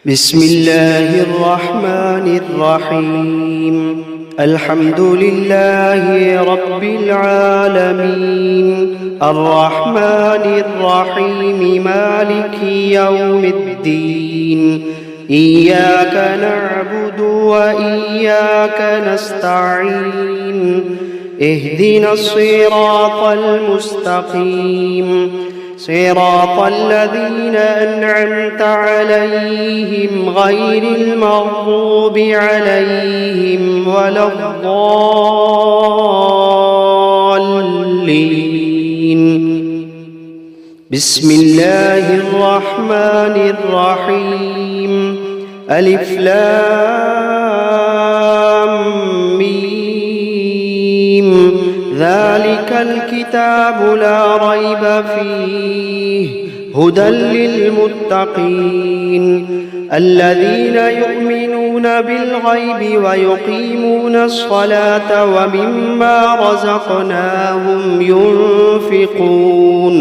بسم الله الرحمن الرحيم. الحمد لله رب العالمين، الرحمن الرحيم، مالك يوم الدين. إياك نعبد وإياك نستعين. اهدنا الصراط المستقيم، صراط الذين أنعمت عليهم غير المغضوب عليهم ولا الضالين. بسم الله الرحمن الرحيم. ألف لام ميم. ذلك الكتاب لا ريب فيه هدى للمتقين الذين يؤمنون بالغيب ويقيمون الصلاة ومما رزقناهم ينفقون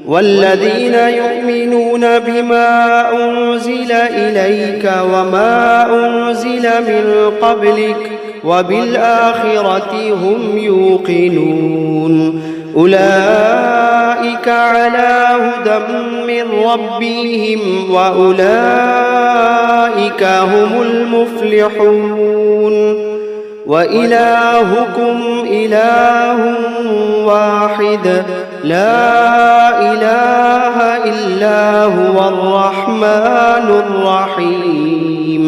والذين يؤمنون بما أنزل إليك وما أنزل من قبلك وبالآخرة هم يوقنون. أولئك على هدى من ربهم وأولئك هم المفلحون. وإلهكم إله واحد لا إله إلا هو الرحمن الرحيم.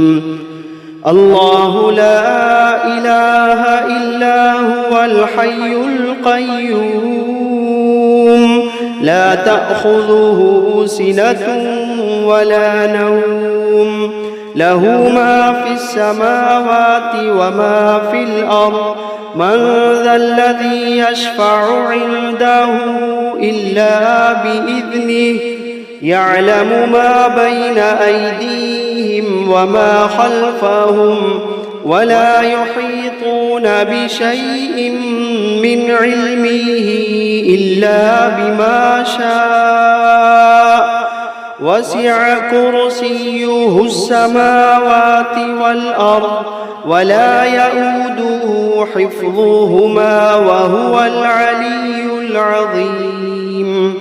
الله لا إله إلا هو الحي القيوم، لا تأخذه سنة ولا نوم، له ما في السماوات وما في الأرض. من ذا الذي يشفع عنده إلا بإذنه، يعلم ما بين أيديهم وما خلفهم، ولا يحيطون بشيء من علمه إلا بما شاء. وسع كرسيه السماوات والأرض ولا يئوده حفظهما وهو العلي العظيم.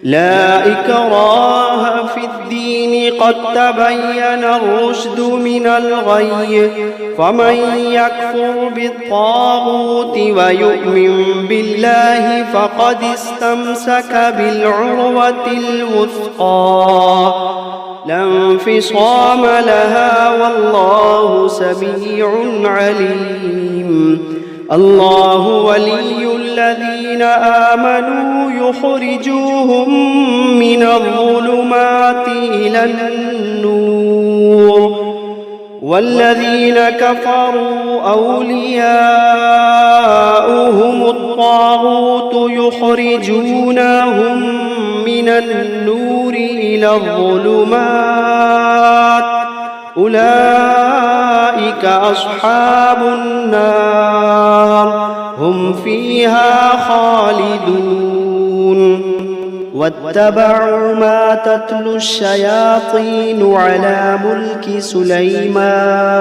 لا إكراه في الدين، قد تبين الرشد من الغي. فمن يكفر بالطاغوت ويؤمن بالله فقد استمسك بالعروة الوثقى لا انفصام لها، والله سميع عليم. الله ولي الذين آمنوا يخرجوهم من الظلمات إلى النور، والذين كفروا أولياؤهم الطاغوت يخرجونهم من النور إلى الظلمات. أولئك أصحاب النار، هم فيها خالدون. واتبعوا ما تتلو الشياطين على ملك سليمان،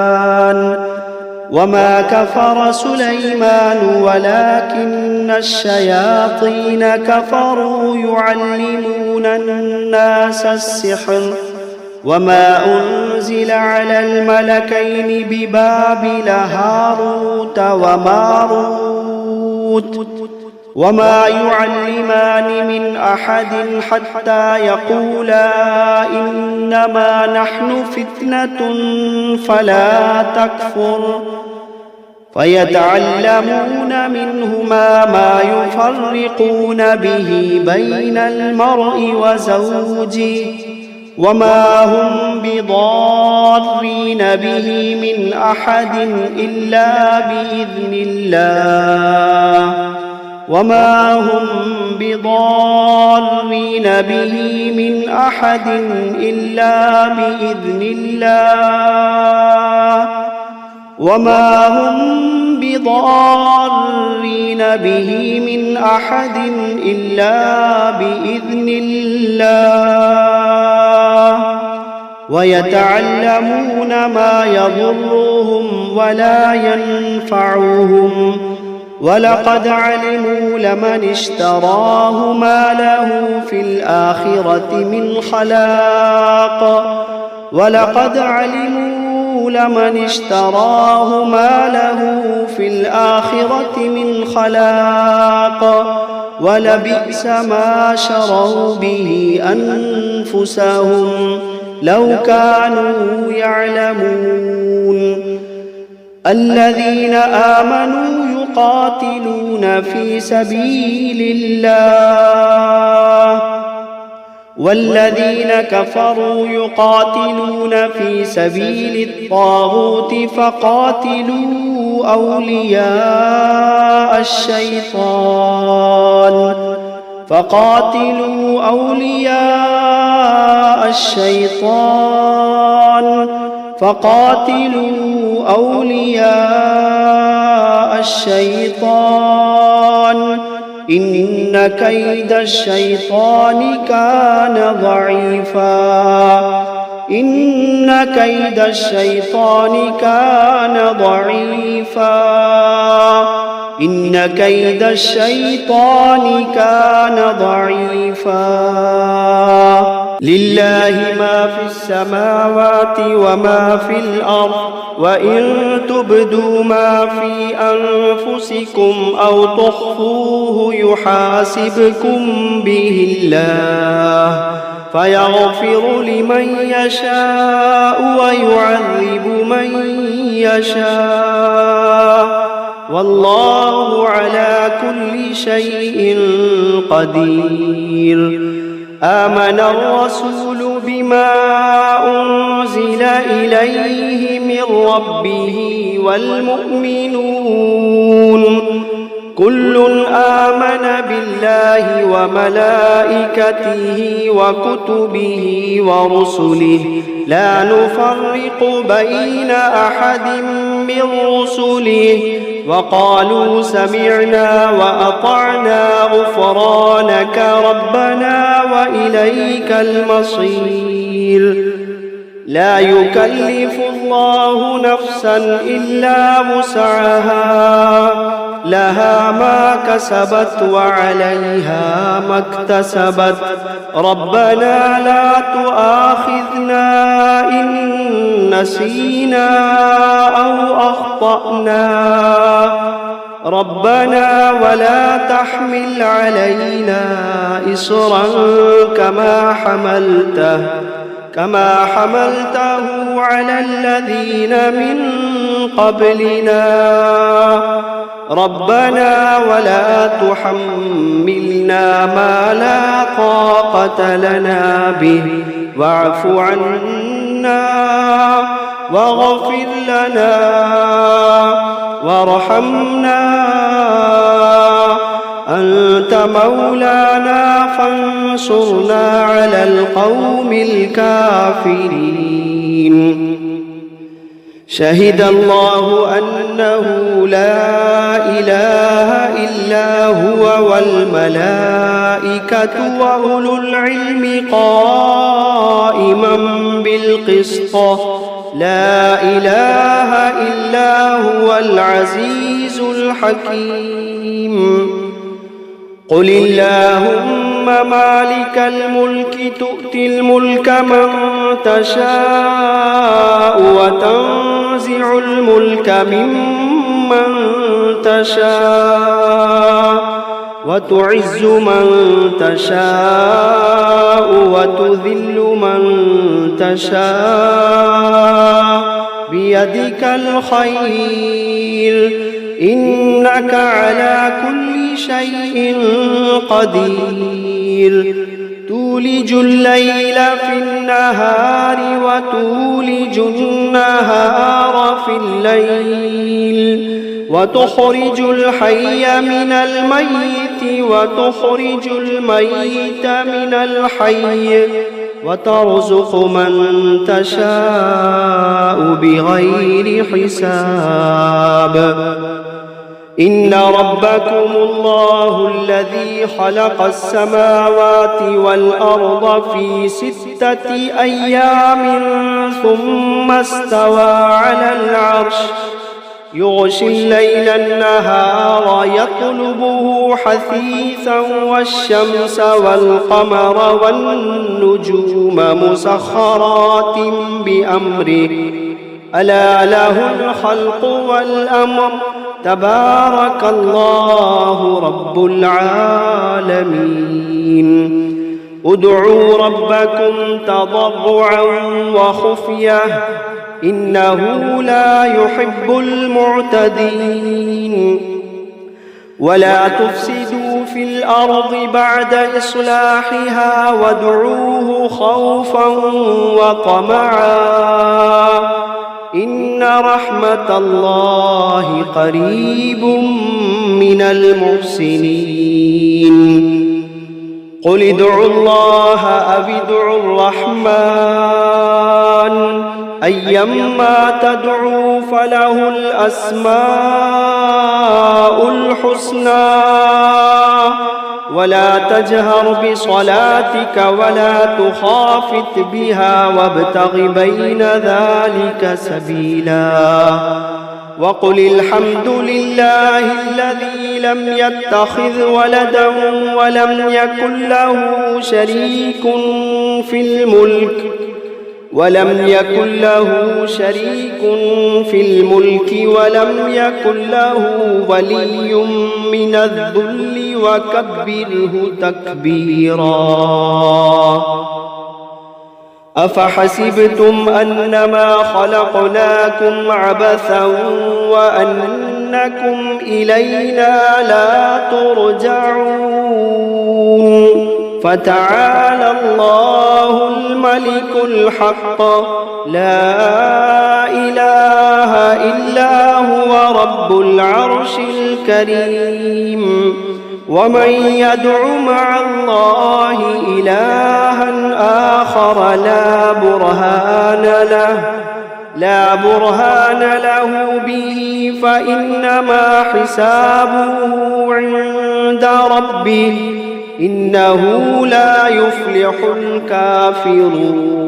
وما كفر سليمان ولكن الشياطين كفروا يعلمون الناس السحر. وما أنزل على الملكين ببابل هاروت وماروت وما يعلمان من أحد حتى يقولا إنما نحن فتنة فلا تكفر. فيتعلمون منهما ما يفرقون به بين المرء وزوجه، وما هم بضارين به من أحد إلا بإذن الله، وما هم بضارين به من أحد إلا بإذن الله، وما هم بضارين به من أحد إلا بإذن الله. ويتعلمون ما يضرهم ولا ينفعهم ولقد علموا لمن اشتراه ما له في الآخرة من خلاق ولقد علموا لمن اشتراه ما له في الآخرة من خلاق ولبئس ما شروا به أنفسهم لو كانوا يعلمون الذين آمنوا يقاتلون في سبيل الله والذين كفروا يقاتلون في سبيل الطاغوت فقاتلوا أولياء الشيطان إن كيد الشيطان كان ضعيفا لله ما في السماوات وما في الأرض وإن تبدوا ما في أنفسكم أو تخفوه يحاسبكم به الله فيغفر لمن يشاء ويعذب من يشاء والله على كل شيء قدير آمن الرسول بما أنزل إليه من ربه والمؤمنون كل آمن بالله وملائكته وكتبه ورسله لا نفرق بين أحد من رسله وقالوا سمعنا وأطعنا غفرانك ربنا وإليك المصير لا يكلف الله نفسا إلا وسعها لها ما كسبت وعليها ما اكتسبت ربنا لا تؤاخذنا إن نسينا أو أخطأنا ربنا ولا تحمل علينا إصرا كما حملته على الذين من قبلنا ربنا ولا تحملنا ما لا طاقة لنا به واعف عنا واغفر لنا وارحمنا أنت مولانا فانصرنا على القوم الكافرين شهد الله أنه لا إله إلا هو والملائكة وأولو العلم قائما بالقسط لا إله إلا هو العزيز الحكيم قل اللهم مالك الملك تؤتي الملك من تشاء وتنزع الملك ممن تشاء وتعز من تشاء وتذل من تشاء بيدك الخير إنك على كل شيء قدير تولج الليل في النهار وتولج النهار في الليل وتخرج الحي من الميت وتخرج الميت من الحي وترزق من تشاء بغير حساب إن ربكم الله الذي خلق السماوات والأرض في 6 أيام ثم استوى على العرش يغشي الليل النهار يطلبه حثيثا والشمس والقمر والنجوم مسخرات بأمره ألا له الخلق والأمر تبارك الله رب العالمين ادعوا ربكم تضرعا وخفية إنه لا يحب المعتدين ولا تفسدوا في الأرض بعد إصلاحها وادعوه خوفا وطمعا إن رحمة الله قريب من المحسنين قل ادعوا الله أو ادعوا الرحمن أيما تدعوا فله الأسماء الحسنى ولا تجهر بصلاتك ولا تخافت بها وابتغ بين ذلك سبيلا وقل الحمد لله الذي لم يتخذ ولدا ولم يكن له شريك في الملك ولم يكن له ولي من الذل وكبره تكبيرا أفحسبتم أنما خلقناكم عبثا وأنكم إلينا لا ترجعون فتعالى الله الملك الحق لا إله إلا هو رب العرش الكريم ومن يدع مع الله إلها آخر لا برهان له به فإنما حسابه عند ربه إنه لا يفلح الكافرون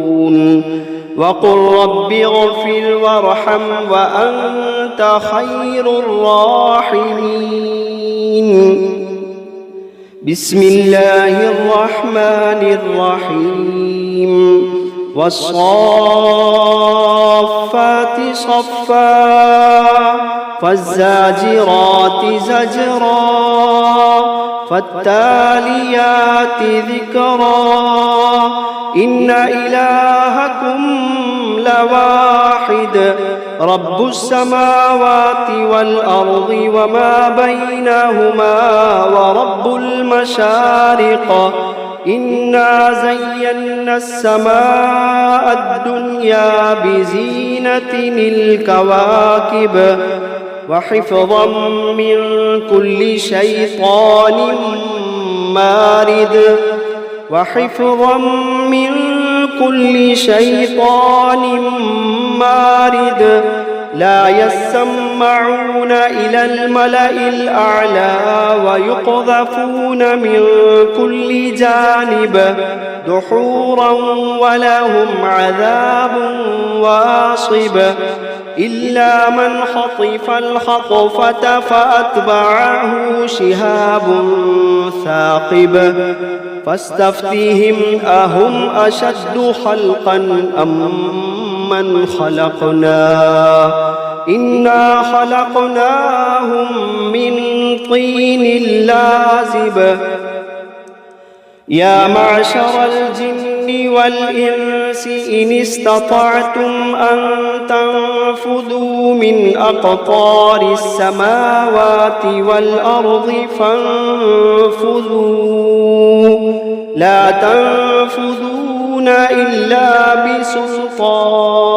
وقل رب اغفر وارحم وأنت خير الراحمين بسم الله الرحمن الرحيم والصافات صفا فالزاجرات زجرا فالتاليات ذكرا إن إلهكم لواحد رب السماوات والأرض وما بينهما ورب المشارق إنا زينا السماء الدنيا بزينة الكواكب وحفظا من كل شيطان مارد لا يسمعون إلى الملأ الأعلى ويقذفون من كل جانب دحورا ولهم عذاب واصب إلا من خطف الخطفة فأتبعه شهاب ثاقب فاستفتهم أهم أشد خلقا أم من خلقنا إنا خلقناهم من طين لازب يا معشر الجن والإنس إن استطعتم أن تنفذوا من أقطار السماوات والأرض فانفذوا لا تنفذون إلا بسلطان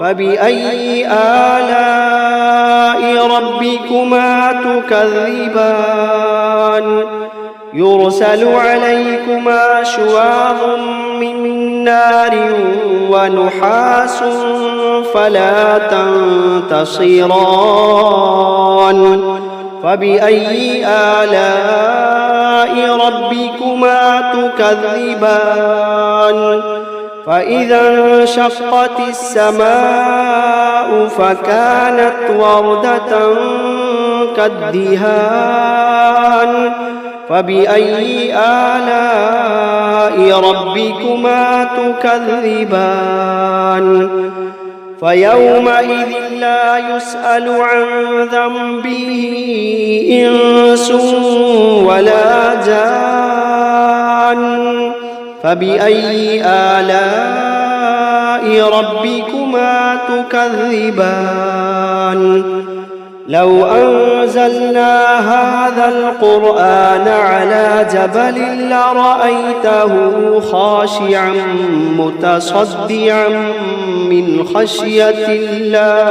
فبأي آلاء ربكما تكذبان يرسل عليكما شواظ من نار ونحاس فلا تنتصران فبأي آلاء ربكما تكذبان فإذا انشقت السماء فكانت وردة كالدهان فبأي آلاء ربكما تكذبان فيومئذ لا يسأل عن ذنبه إنس ولا جان فبأي آلاء ربكما تكذبان لو أنزلنا هذا القرآن على جبل لرأيته خاشعا متصدعا من خشية الله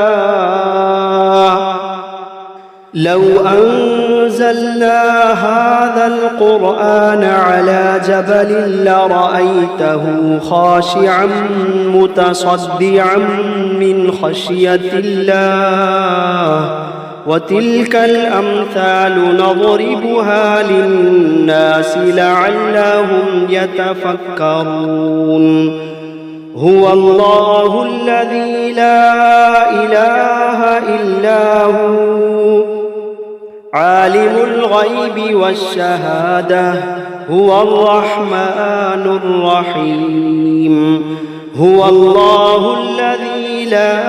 لو أنزلنا هذا القرآن على جبل لرأيته خاشعا متصدعا من خشية الله وتلك الأمثال نضربها للناس لعلهم يتفكرون هو الله الذي لا إله إلا هو عالم الغيب والشهادة هو الرحمن الرحيم هو الله الذي لا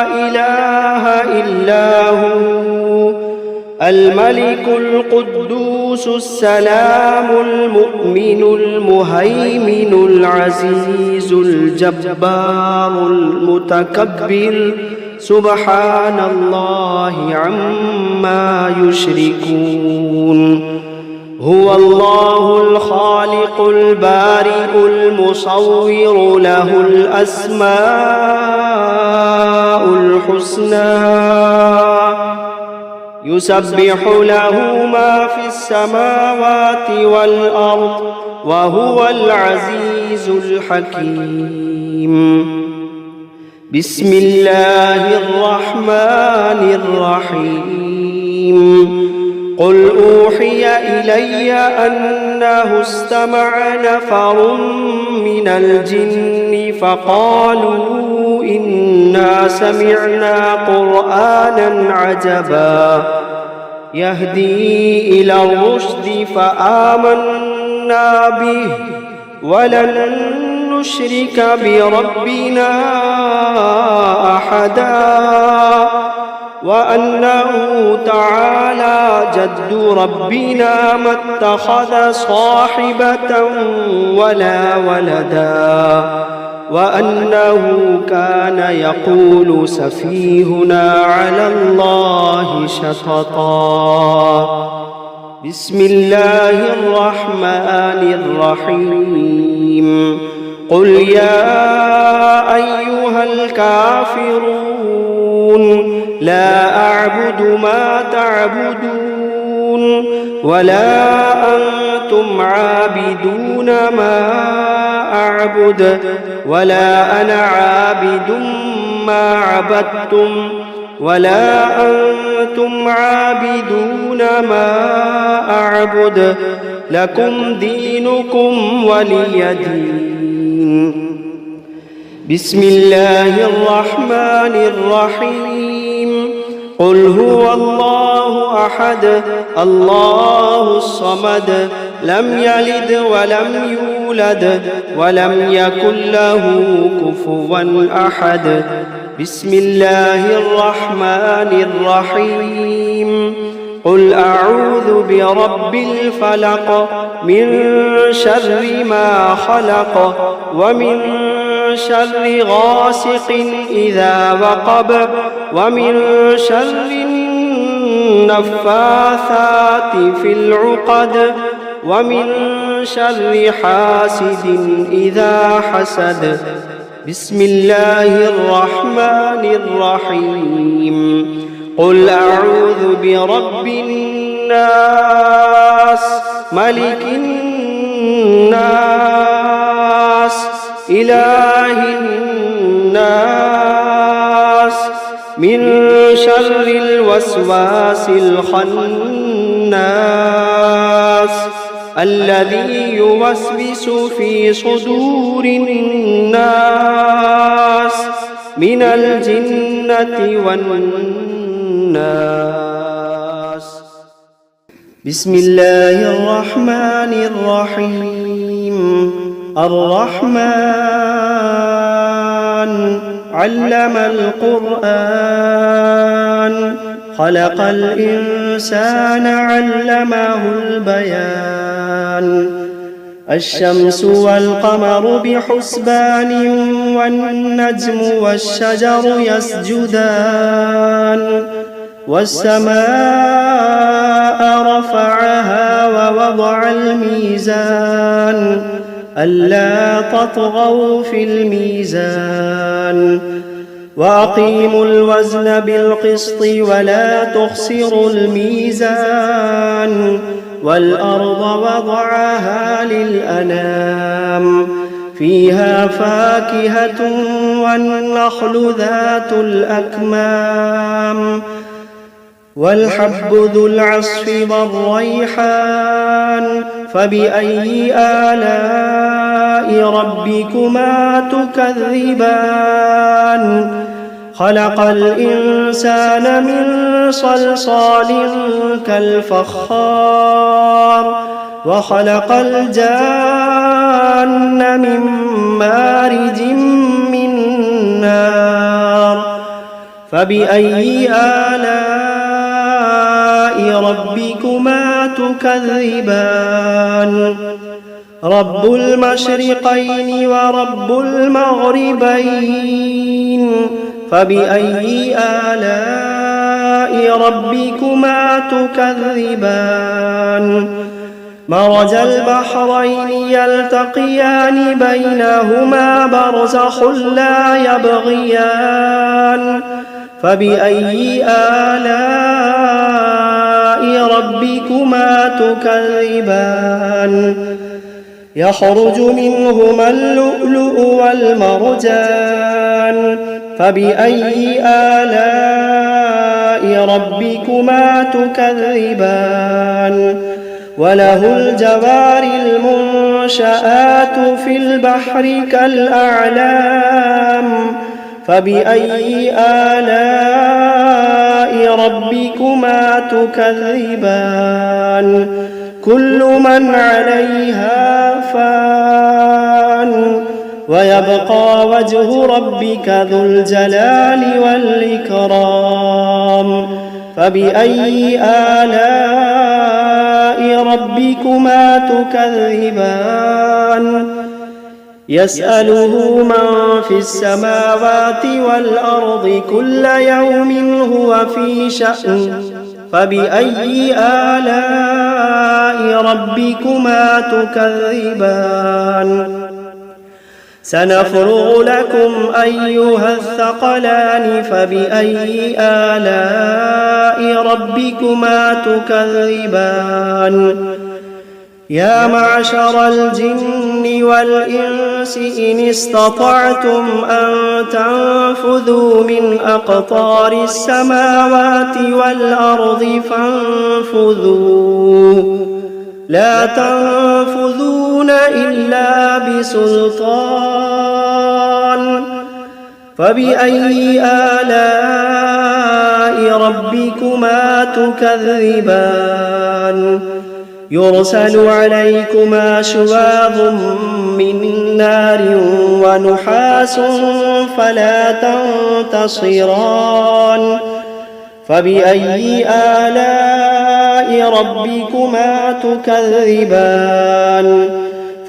إله إلا هو الملك القدوس السلام المؤمن المهيمن العزيز الجبار المتكبر سبحان الله عما يشركون هو الله الخالق البارئ المصور له الأسماء الحسنى يسبح له ما في السماوات والأرض وهو العزيز الحكيم بسم الله الرحمن الرحيم قل أوحي إلي أنه استمع نفر من الجن فقالوا إنا سمعنا قرآنا عجبا يهدي إلى الرشد فآمنا به ولن نشرك بربنا أحدا وأنه تعالى جد ربنا ما اتخذ صاحبة ولا ولدا وأنه كان يقول سفيهنا على الله شططا بسم الله الرحمن الرحيم قل يا أيها الكافرون لا أعبد ما تعبدون ولا أنتم عابدون ما أعبد ولا أنا عابد ما عبدتم ولا أنتم عابدون ما أعبد لكم دينكم ولي دين بسم الله الرحمن الرحيم قل هو الله أحد الله الصمد لم يلد ولم يولد ولم يكن له كفوا أحد بسم الله الرحمن الرحيم قل أعوذ برب الفلق من شر ما خلق ومن شر غاسق إذا وقب ومن شر النفاثات في العقد ومن شر حاسد إذا حسد بسم الله الرحمن الرحيم قل أعوذ برب الناس ملك الناس إله شر الوسواس الخناس الذي يوسوس في صدور الناس من الجنة والناس. بسم الله الرحمن الرحيم. الرحمن علم القرآن خلق الإنسان علمه البيان. الشمس والقمر بحسبان والنجم والشجر يسجدان. والسماء رفعها ووضع الميزان ألا تطغوا في الميزان وأقيموا الوزن بالقسط ولا تخسروا الميزان. والأرض وضعها للأنام فيها فاكهة والنخل ذات الأكمام والحب ذو العصف والريحان. فبأي آلاء ربكما تكذبان؟ خلق الإنسان من صلصال كالفخار وخلق الجان من مارج من نار. فبأي آلاء ربكما تكذبان؟ رب المشرقين ورب المغربين. فبأي آلاء ربكما تكذبان؟ مرج البحرين يلتقيان بينهما برزخ لا يبغيان. فبأي آلاء ربكما تكذبان؟ يخرج منهما اللؤلؤ والمرجان. فبأي آلاء ربكما تكذبان؟ وله الجوار المنشآت في البحر كالأعلام. فبأي آلاء ربكما تكذبان؟ كل من عليها فان ويبقى وجه ربك ذو الجلال والإكرام. فبأي آلاء ربكما تكذبان؟ يسأله من في السماوات والأرض كل يوم هو في شأن. فبأي آلاء ربكما تكذبان؟ سنفرغ لكم أيها الثقلان. فبأي آلاء ربكما تكذبان؟ يا معشر الجن والإنس إن استطعتم أن تنفذوا من أقطار السماوات والأرض فانفذوا لا تنفذون إلا بسلطان. فبأي آلاء ربكما تكذبان؟ يرسل عليكما شواظ من نار ونحاس فلا تنتصران. فبأي آلاء ربكما تكذبان؟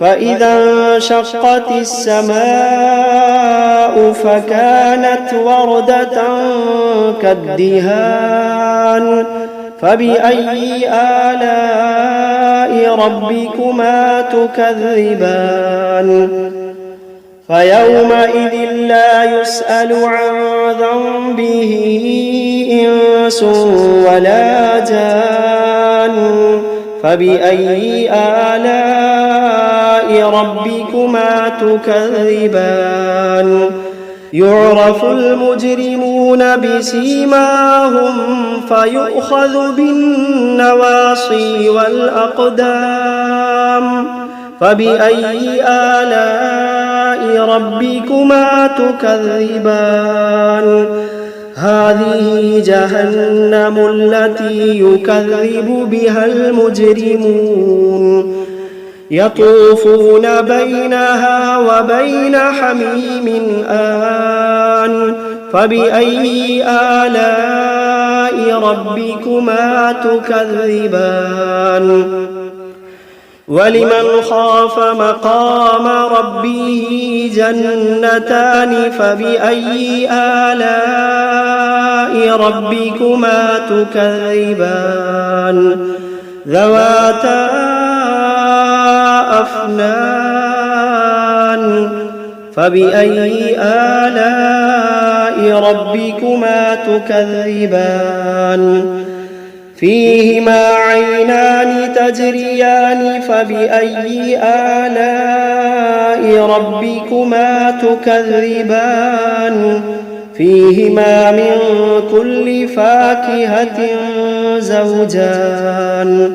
فإذا انشقت السماء فكانت وردة كالدهان. فبأي آلاء ربكما تكذبان؟ فيومئذ لا يسأل عن ذنبه إنس ولا جان. فبأي آلاء ربكما تكذبان؟ يعرف المجرمون بسيماهم فيؤخذ بالنواصي والأقدام فبأي آلاء ربكما تكذبان هذه جهنم التي يكذب بها المجرمون يطوفون بينها وبين حميم آن فبأي آلاء ربكما تكذبان ولمن خاف مقام ربه جنتان فبأي آلاء ربكما تكذبان ذواتا أفنان فبأي آلاء ربكما تكذبان فيهما عينان تجريان فبأي آلاء ربكما تكذبان فيهما من كل فاكهة زوجان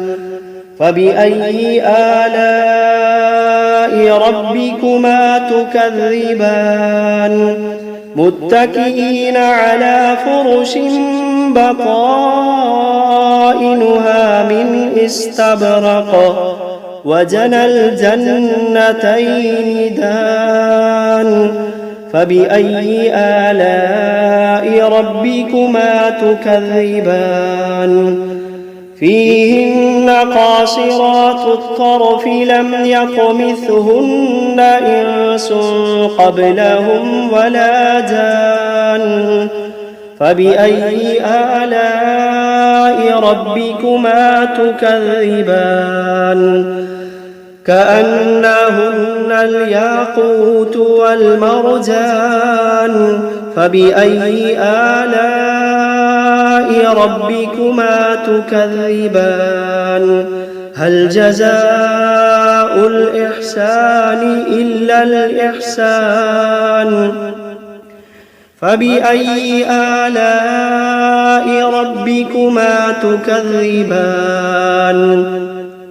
فبأي آلاء ربكما تكذبان متكئين على فرش بطائنها من استبرق وجنى الجنتين دان فبأي آلاء ربكما تكذبان فيهن قاصرات الطرف لم يطمثهن إنس قبلهم ولا جان فبأي آلاء ربكما تكذبان كأنهن الياقوت والمرجان فبأي آلاء ربكما تكذبان هل جزاء الإحسان إلا الإحسان فبأي آلاء ربكما تكذبان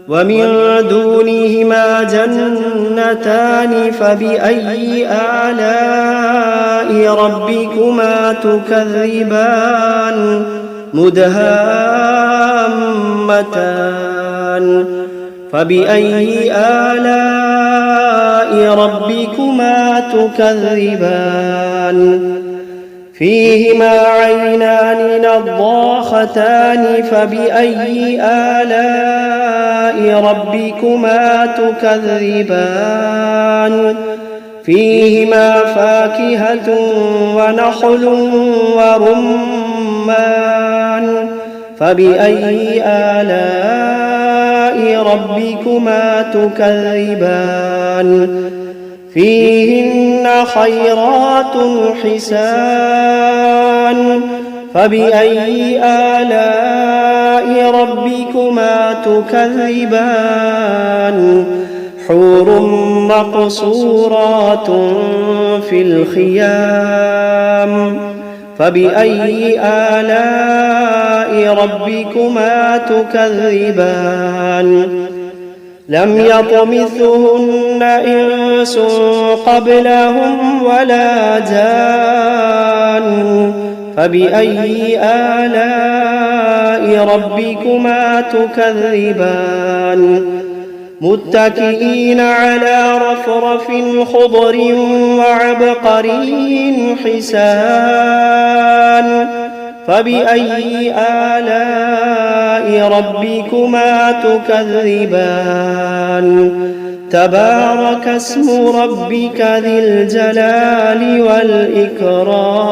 ومن دونهما جنتان فبأي آلاء ربكما تكذبان مدهامتان فبأي آلاء ربكما تكذبان فيهما عينان نضاختان فبأي آلاء ربكما تكذبان فيهما فاكهة ونخل ورمان فبأي آلاء ربكما تكذبان فيهن خيرات حسان فبأي آلاء ربكما تكذبان حور مقصورات في الخيام فبأي آلاء ربكما تكذبان لم يطمثهن إنس قبلهم ولا جان فبأي آلاء ربكما تكذبان متكئين على رفرف خضر وعبقري حسان فبأي آلاء ربكما تكذبان تبارك اسم ربك ذي الجلال والإكرام